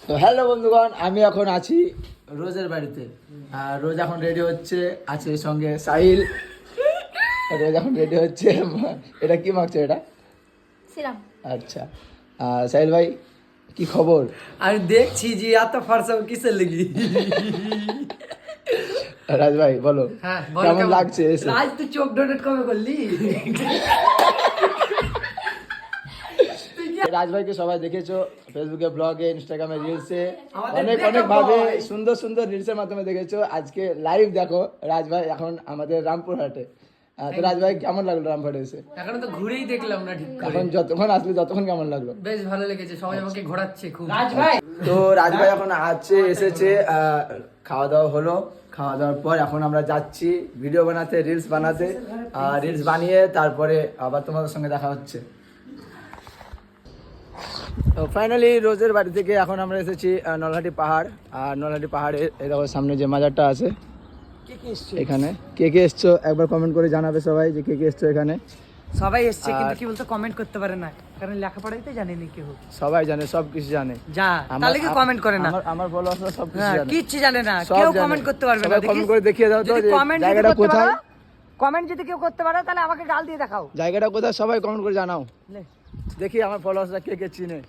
তো হ্যালো বন্ধুগণ, আমি এখন আছি রোজের বাড়িতে। আর রোজ এখন রেডি হচ্ছে, আছে সঙ্গে সাহিল। রোজ এখন রেডি হচ্ছে। এটা কি মাখছো এটা? সিরাম। আচ্ছা, সাহিল ভাই কি খবর? আমি দেখছি যে এত ফর্সা কিসের লেগে। রাজ ভাই বলো, হ্যাঁ কেমন লাগছে এসে? রাজ তুই চোখ ডোনেট কবে করলি? রাজ ভাইকে সবাই দেখেছো ফেসবুকে, ব্লগে, ইনস্টাগ্রামে, রিলসে, আমাদের অনেক দেখা অনেক ভাবে boy। সুন্দর সুন্দর রিলসের মাধ্যমে দেখেছো। আজকে লাইভ দেখো রাজ ভাই এখন আমাদের রামপুরহাটে। তো রাজ ভাই কেমন লাগলো রামপুরহাটে এসে? এখনো তো ঘুরেই দেখলাম না ঠিক করে। এখন যতক্ষণ আসলে ততক্ষণ কেমন লাগলো? বেশ ভালো লেগেছে, সবাই আমাকে ঘোরাচ্ছে খুব। রাজ ভাই তো রাজ ভাই এখন এসেছে, খাওয়া দাওয়া হলো। খাওয়া দাওয়ার পর এখন আমরা যাচ্ছি ভিডিও বানাতে, রিলস বানাতে। রিলস বানিয়ে তারপরে আবার তোমাদের সঙ্গে দেখা হচ্ছে। তো ফাইনালি রোজের বাড়ি থেকে এখন আমরা এসেছি নলহাটি পাহাড়। আর নলহাটি পাহাড়ে এই দেখো সামনে যে মাজারটা আছে এখানে। কে কে এসছো একবার কমেন্ট করে জানাবে সবাই যে কে কে এসছো এখানে। সবাই এসছে কিন্তু কি বলতো কমেন্ট করতে পারে না, কারণ লেখাপড়াই তো জানেনি কেউ। সবাই জানে, সব কিছু জানে। যা তাহলে কি কমেন্ট করে না? আমার ফলোয়ার্সরা সব কিছু হ্যাঁ, জানে, কিচ্ছু জানে না, সব কেউ জানে। কমেন্ট করতে পারবে না। সবাই কমেন্ট করে দেখিয়ে দাও তো যদি যে কমেন্ট জায়গাটা কোথায়। কমেন্ট যদি কেউ করতে পারে তাহলে আমাকে গাল দিয়ে দেখাও। জায়গাটা কোথায় সবাই কমেন্ট করে জানাও, লে। দেখি আমার ফলোয়ার্সরা কে কে চিনে।